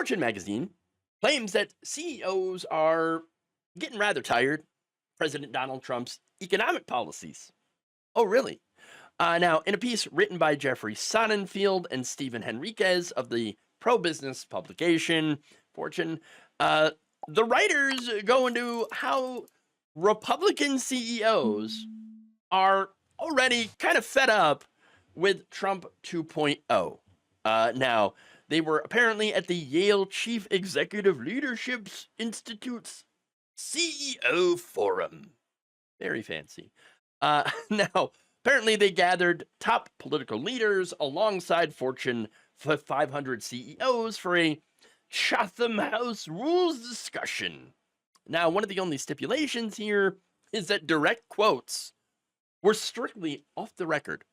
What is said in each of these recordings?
Fortune magazine claims that CEOs are getting rather tired of President Donald Trump's economic policies. Oh, really? Now, in a piece written by Jeffrey Sonnenfeld and Stephen Henriques of the pro business publication Fortune, uh, the writers go into how Republican CEOs are already kind of fed up with Trump 2.0. Now, they were apparently at the Yale Chief Executive Leadership Institute's CEO Forum. Very fancy. Now, apparently, they gathered top political leaders alongside Fortune 500 CEOs for a Chatham House rules discussion. Now, one of the only stipulations here is that direct quotes were strictly off the record.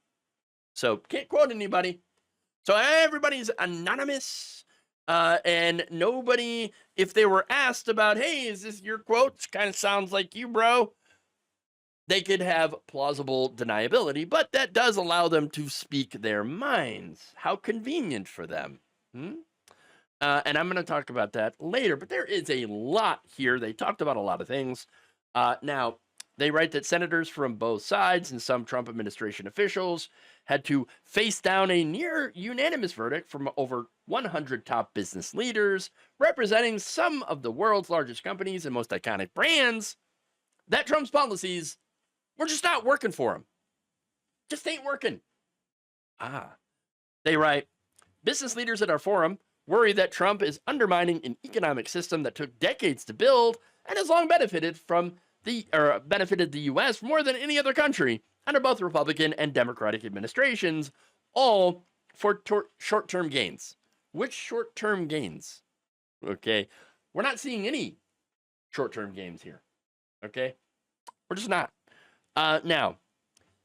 So, can't quote anybody. So, everybody's anonymous. And nobody, if they were asked about, hey, is this your quote? Kind of sounds like you, bro. They could have plausible deniability, but that does allow them to speak their minds. How convenient for them. And I'm going to talk about that later, but there is a lot here. They talked about a lot of things. Now, they write that senators from both sides and some Trump administration officials had to face down a near unanimous verdict from over 100 top business leaders representing some of the world's largest companies and most iconic brands that Trump's policies were just not working for him. Just ain't working. They write, business leaders at our forum worry that Trump is undermining an economic system that took decades to build and has long benefited the U.S. more than any other country under both Republican and Democratic administrations, all for short-term gains. Which short-term gains? Okay, we're not seeing any short-term gains here. Okay, we're just not. Now,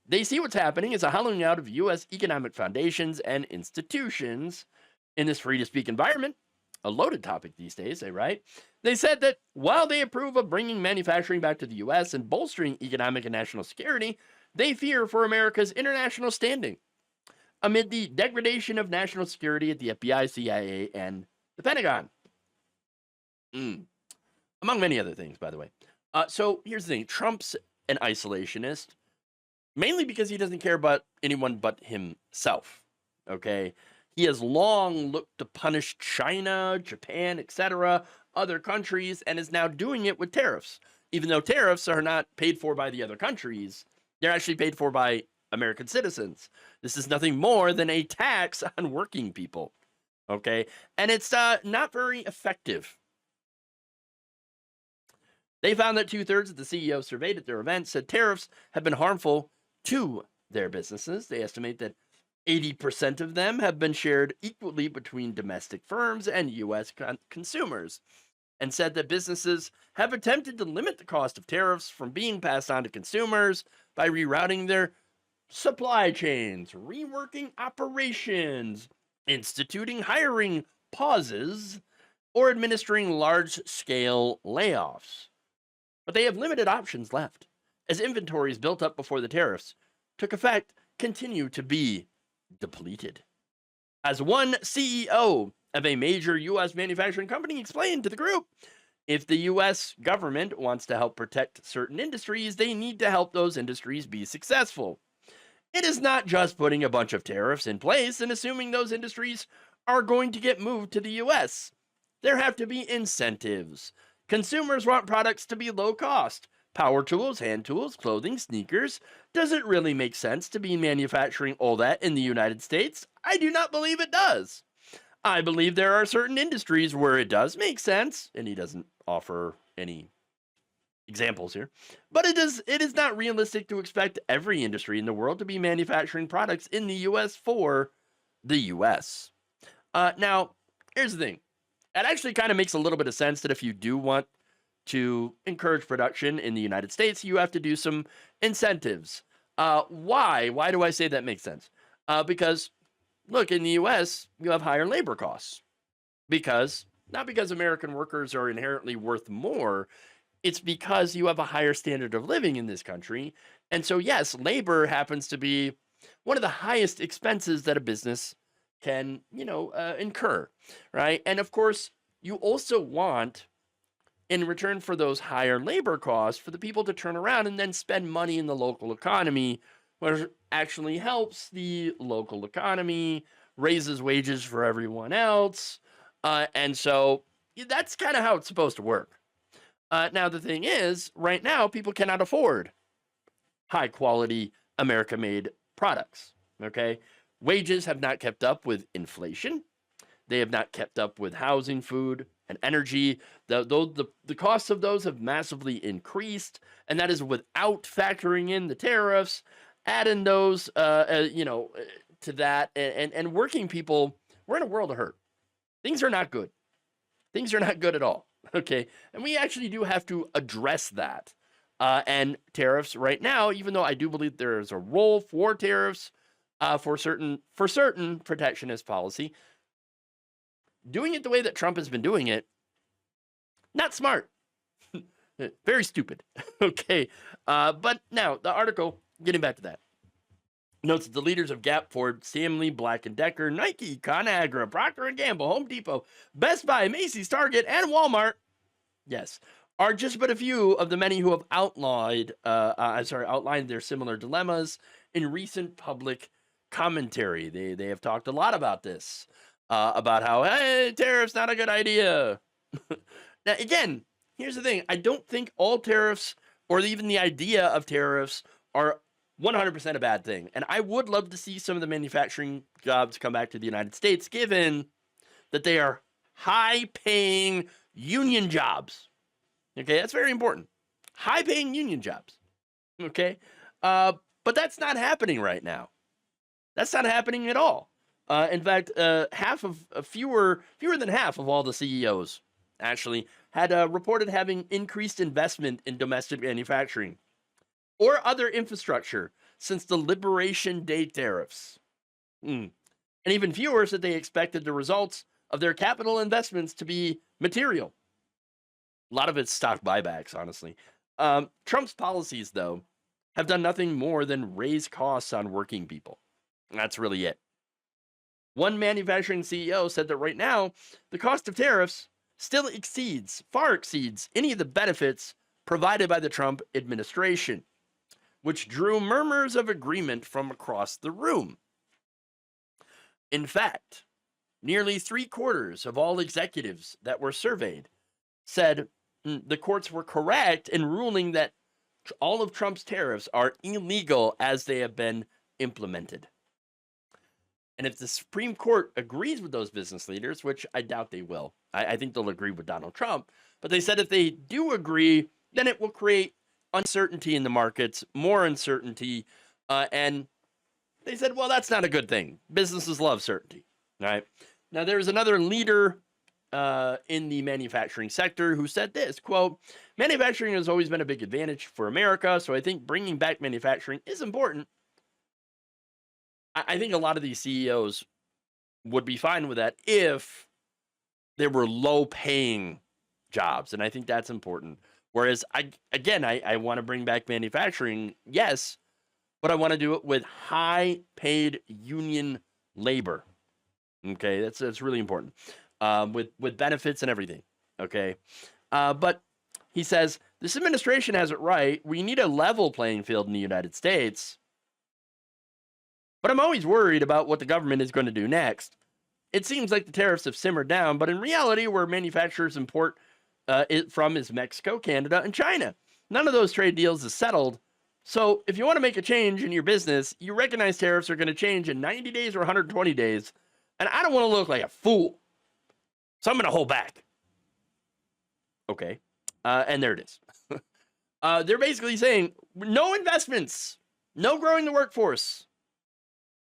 they see what's happening is a hollowing out of U.S. economic foundations and institutions in this free-to-speak environment, a loaded topic these days, they write. They said that while they approve of bringing manufacturing back to the U.S. and bolstering economic and national security, they fear for America's international standing amid the degradation of national security at the FBI, CIA, and the Pentagon. Among many other things, by the way. So here's the thing. Trump's an isolationist, mainly because he doesn't care about anyone but himself, okay? He has long looked to punish China, Japan, etc., other countries, and is now doing it with tariffs. Even though tariffs are not paid for by the other countries, they're actually paid for by American citizens. This is nothing more than a tax on working people, okay? And it's not very effective. They found that 2/3 of the CEOs surveyed at their event said tariffs have been harmful to their businesses. They estimate that 80% of them have been shared equally between domestic firms and U.S. consumers, and said that businesses have attempted to limit the cost of tariffs from being passed on to consumers by rerouting their supply chains, reworking operations, instituting hiring pauses, or administering large-scale layoffs. But they have limited options left, as inventories built up before the tariffs took effect continue to be depleted. As one CEO of a major U.S. manufacturing company explained to the group, if the U.S. government wants to help protect certain industries, they need to help those industries be successful. It is not just putting a bunch of tariffs in place and assuming those industries are going to get moved to the U.S. There have to be incentives. Consumers want products to be low cost. Power tools, hand tools, clothing, sneakers. Does it really make sense to be manufacturing all that in the United States? I do not believe it does. I believe there are certain industries where it does make sense, and he doesn't offer any examples here. But it is not realistic to expect every industry in the world to be manufacturing products in the U.S. for the U.S. Now, here's the thing. It actually kind of makes a little bit of sense that if you do want to encourage production in the United States, you have to do some incentives. Why? Why do I say that makes sense? Because, look, in the U.S., you have higher labor costs. Not because American workers are inherently worth more, it's because you have a higher standard of living in this country. And so, yes, labor happens to be one of the highest expenses that a business can, incur, right? And of course, you also want, in return for those higher labor costs, for the people to turn around and then spend money in the local economy, which actually helps the local economy, raises wages for everyone else. And so that's kind of how it's supposed to work. Now, the thing is, right now, people cannot afford high quality America made products. Okay. Wages have not kept up with inflation. They have not kept up with housing, food, and energy. The costs of those have massively increased, and that is without factoring in the tariffs, adding those, to that. And working people, we're in a world of hurt. Things are not good. Things are not good at all. Okay. And we actually do have to address that. And tariffs right now, even though I do believe there is a role for tariffs for certain protectionist policy, doing it the way that Trump has been doing it, not smart. Very stupid. Okay. But now the article, getting back to that, notes that the leaders of Gap, Ford, Stanley, Black & Decker, Nike, ConAgra, Procter & Gamble, Home Depot, Best Buy, Macy's, Target, and Walmart, yes, are just but a few of the many who have outlined their similar dilemmas in recent public commentary. They have talked a lot about this, about how, hey, tariffs not a good idea. Now, again, here's the thing. I don't think all tariffs, or even the idea of tariffs, are 100% a bad thing. And I would love to see some of the manufacturing jobs come back to the United States, given that they are high-paying union jobs. Okay, that's very important. High-paying union jobs. Okay, but that's not happening right now. That's not happening at all. In fact, fewer than half of all the CEOs actually had reported having increased investment in domestic manufacturing or other infrastructure since the Liberation Day tariffs. And even fewer said they expected the results of their capital investments to be material. A lot of it's stock buybacks, honestly. Trump's policies, though, have done nothing more than raise costs on working people. And that's really it. One manufacturing CEO said that right now, the cost of tariffs still far exceeds any of the benefits provided by the Trump administration, which drew murmurs of agreement from across the room. In fact, nearly 3/4 of all executives that were surveyed said the courts were correct in ruling that all of Trump's tariffs are illegal as they have been implemented. And if the Supreme Court agrees with those business leaders, which I doubt they will, I think they'll agree with Donald Trump, but they said if they do agree, then it will create uncertainty in the markets, more uncertainty, and they said, well, that's not a good thing. Businesses love certainty, right? Now, there's another leader in the manufacturing sector who said this, quote, manufacturing has always been a big advantage for America, so I think bringing back manufacturing is important. I think a lot of these CEOs would be fine with that if there were low-paying jobs, and I think that's important. Whereas, I want to bring back manufacturing, yes, but I want to do it with high-paid union labor. Okay, that's really important. With benefits and everything. Okay, but he says this administration has it right. We need a level playing field in the United States. But I'm always worried about what the government is going to do next. It seems like the tariffs have simmered down, but in reality, where manufacturers import it from is Mexico, Canada, and China. None of those trade deals is settled. So if you want to make a change in your business, you recognize tariffs are going to change in 90 days or 120 days. And I don't want to look like a fool. So I'm going to hold back. Okay. And there it is. They're basically saying no investments, no growing the workforce.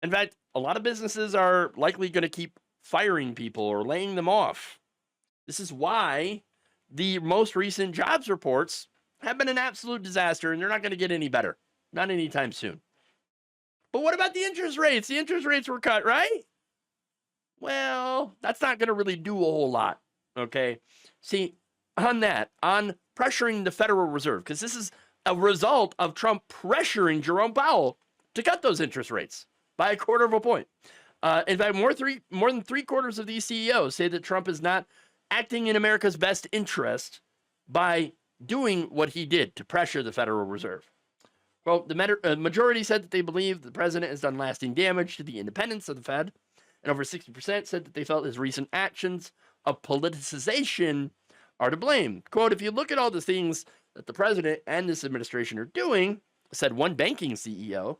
In fact, a lot of businesses are likely going to keep firing people or laying them off. This is why the most recent jobs reports have been an absolute disaster, and they're not going to get any better. Not anytime soon. But what about the interest rates? The interest rates were cut, right? Well, that's not going to really do a whole lot, okay? See, on pressuring the Federal Reserve, because this is a result of Trump pressuring Jerome Powell to cut those interest rates by 1/4 of a point. In fact, more than three-quarters of these CEOs say that Trump is not acting in America's best interest by doing what he did to pressure the Federal Reserve. Well, the majority said that they believe the president has done lasting damage to the independence of the Fed, and over 60% said that they felt his recent actions of politicization are to blame. Quote, if you look at all the things that the president and this administration are doing, said one banking CEO,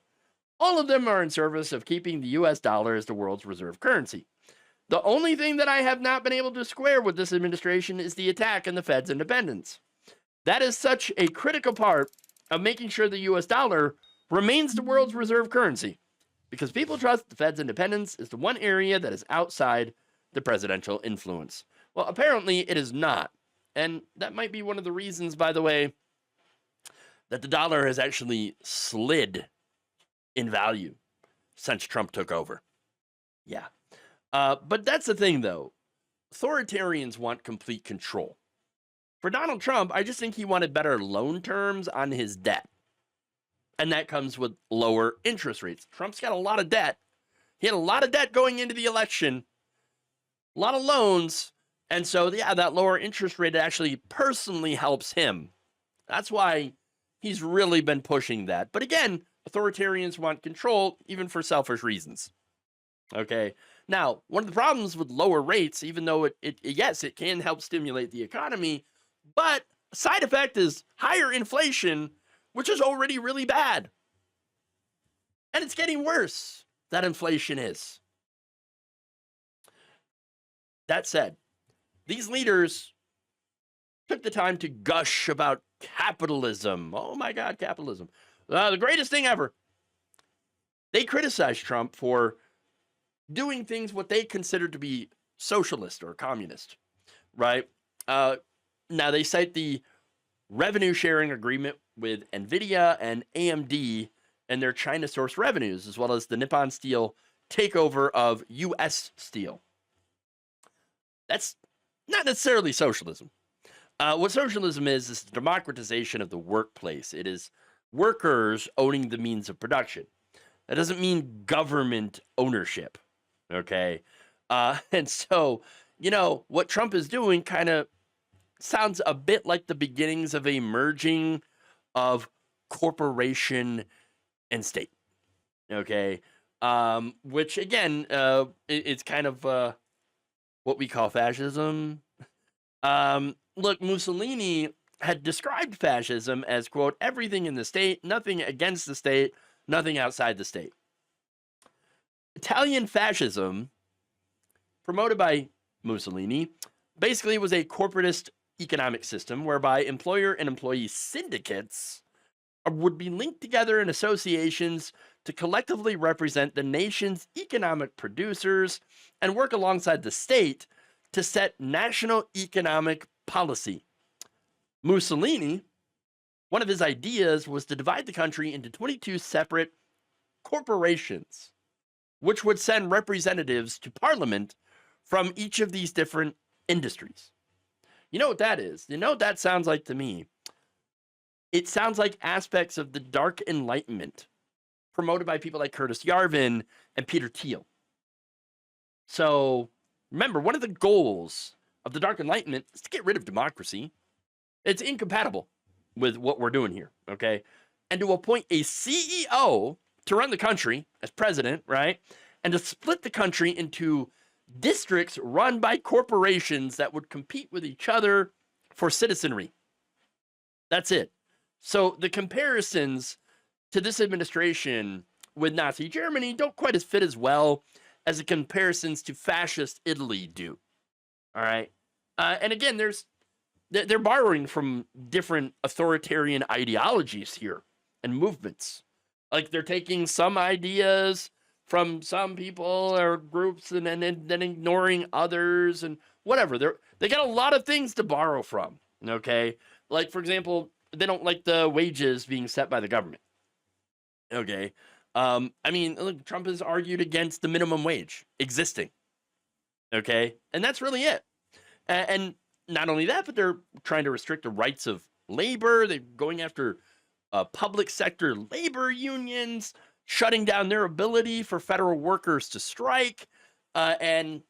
all of them are in service of keeping the U.S. dollar as the world's reserve currency. The only thing that I have not been able to square with this administration is the attack on the Fed's independence. That is such a critical part of making sure the U.S. dollar remains the world's reserve currency, because people trust the Fed's independence is the one area that is outside the presidential influence. Well, apparently it is not. And that might be one of the reasons, by the way, that the dollar has actually slid in value since Trump took over. Yeah. But that's the thing, though. Authoritarians want complete control. For Donald Trump, I just think he wanted better loan terms on his debt. And that comes with lower interest rates. Trump's got a lot of debt. He had a lot of debt going into the election, a lot of loans. And so, yeah, that lower interest rate actually personally helps him. That's why he's really been pushing that. But again, authoritarians want control, even for selfish reasons. Okay. Now, one of the problems with lower rates, even though yes, it can help stimulate the economy, but a side effect is higher inflation, which is already really bad. And it's getting worse, that inflation is. That said, these leaders took the time to gush about capitalism. Oh my God, capitalism. The greatest thing ever. They criticized Trump for doing things what they considered to be socialist or communist, right? Now, they cite the revenue sharing agreement with NVIDIA and AMD and their China source revenues, as well as the Nippon Steel takeover of U.S. Steel. That's not necessarily socialism. What socialism is the democratization of the workplace. It is workers owning the means of production. That doesn't mean government ownership, okay? And so, what Trump is doing kind of sounds a bit like the beginnings of a merging of corporation and state, okay? Which, again, it's kind of what we call fascism. Look, Mussolini had described fascism as, quote, everything in the state, nothing against the state, nothing outside the state. Italian fascism, promoted by Mussolini, basically was a corporatist economic system whereby employer and employee syndicates would be linked together in associations to collectively represent the nation's economic producers and work alongside the state to set national economic policy. Mussolini, one of his ideas was to divide the country into 22 separate corporations, which would send representatives to parliament from each of these different industries. You know what that is? You know what that sounds like to me? It sounds like aspects of the Dark Enlightenment promoted by people like Curtis Yarvin and Peter Thiel. So remember, one of the goals of the Dark Enlightenment is to get rid of democracy. It's incompatible with what we're doing here, okay? And to appoint a CEO to run the country as president, right? And to split the country into districts run by corporations that would compete with each other for citizenry. That's it. So the comparisons to this administration with Nazi Germany don't quite as fit as well as the comparisons to fascist Italy do. All right. And again, they're borrowing from different authoritarian ideologies here and movements. Like they're taking some ideas from some people or groups and then ignoring others and whatever. They got a lot of things to borrow from. Okay. Like, for example, they don't like the wages being set by the government. Okay. I mean, look, Trump has argued against the minimum wage existing. Okay. And that's really it. And not only that, but they're trying to restrict the rights of labor. They're going after public sector labor unions. shutting down their ability for federal workers to strike, and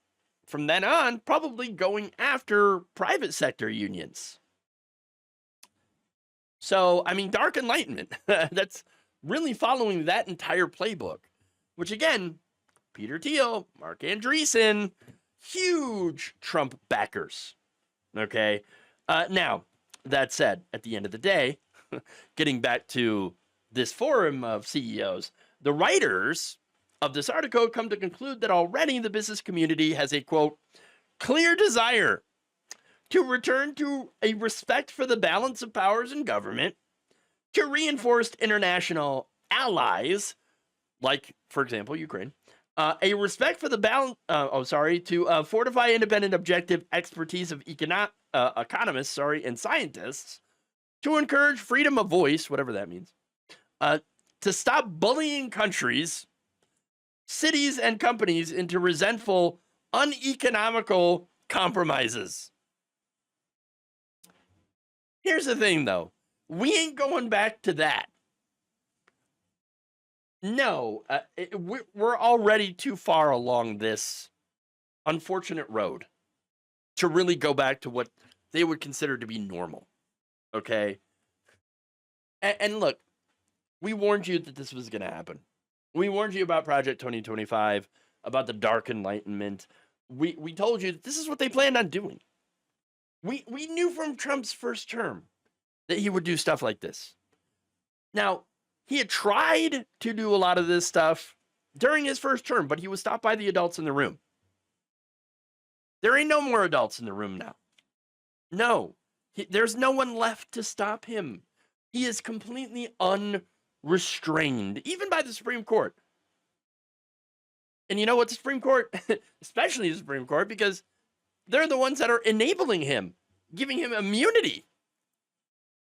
from then on, probably going after private sector unions. So, I mean, dark enlightenment, that's really following that entire playbook, which again, Peter Thiel, Mark Andreessen, huge Trump backers. Okay. Now, that said, at the end of the day, getting back to this forum of CEOs, the writers of this article come to conclude that already the business community has a, quote, clear desire to return to a respect for the balance of powers in government, to reinforce international allies, like, for example, Ukraine, a respect for the balance, to fortify independent objective expertise of economists, and scientists, to encourage freedom of voice, whatever that means, to stop bullying countries, cities, and companies into resentful, uneconomical compromises. Here's the thing, though. We ain't going back to that. No, we're already too far along this unfortunate road to really go back to what they would consider to be normal. Okay? And look, we warned you that this was going to happen. We warned you about Project 2025, about the dark enlightenment. We told you that this is what they planned on doing. We knew from Trump's first term that he would do stuff like this. Now, he had tried to do a lot of this stuff during his first term, but he was stopped by the adults in the room. There ain't no more adults in the room now. No, there's no one left to stop him. He is completely unrestrained, even by the Supreme Court. And you know what, the Supreme Court, especially the Supreme Court, because they're the ones that are enabling him, giving him immunity.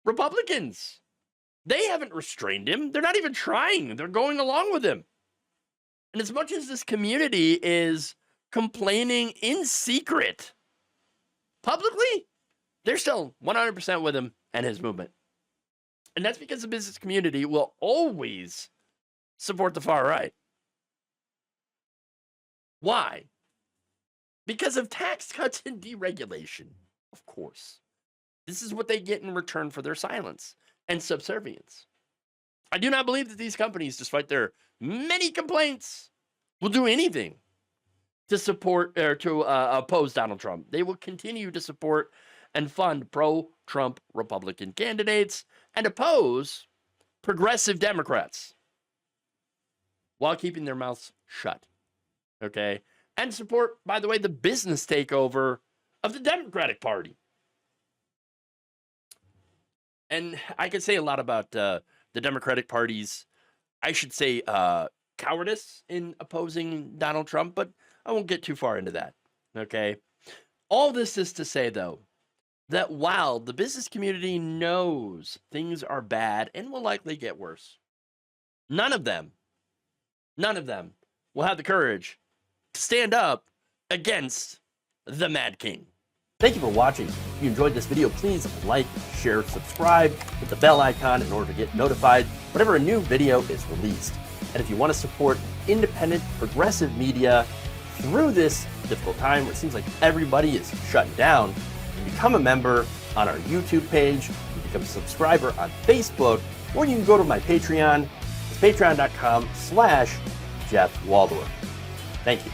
Republicans, they haven't restrained him. They're not even trying. They're going along with him. And as much as this community is complaining in secret, publicly, they're still 100% with him and his movement. And that's because the business community will always support the far right. Why? Because of tax cuts and deregulation, of course. This is what they get in return for their silence and subservience. I do not believe that these companies, despite their many complaints, will do anything to support or to oppose Donald Trump. They will continue to support and fund pro-Trump Republican candidates and oppose progressive Democrats while keeping their mouths shut. Okay? And support, by the way, the business takeover of the Democratic Party. And I could say a lot about the Democratic Party's, I should say, cowardice in opposing Donald Trump, but I won't get too far into that. Okay? All this is to say, though, that while the business community knows things are bad and will likely get worse, none of them will have the courage to stand up against the Mad King. Thank you for watching. If you enjoyed this video, please like, share, subscribe, hit the bell icon in order to get notified whenever a new video is released. And if you want to support independent, progressive media through this difficult time where it seems like everybody is shutting down, you can become a member on our YouTube page, you can become a subscriber on Facebook, or you can go to my Patreon. It's patreon.com/Jeff Waldorf. Thank you.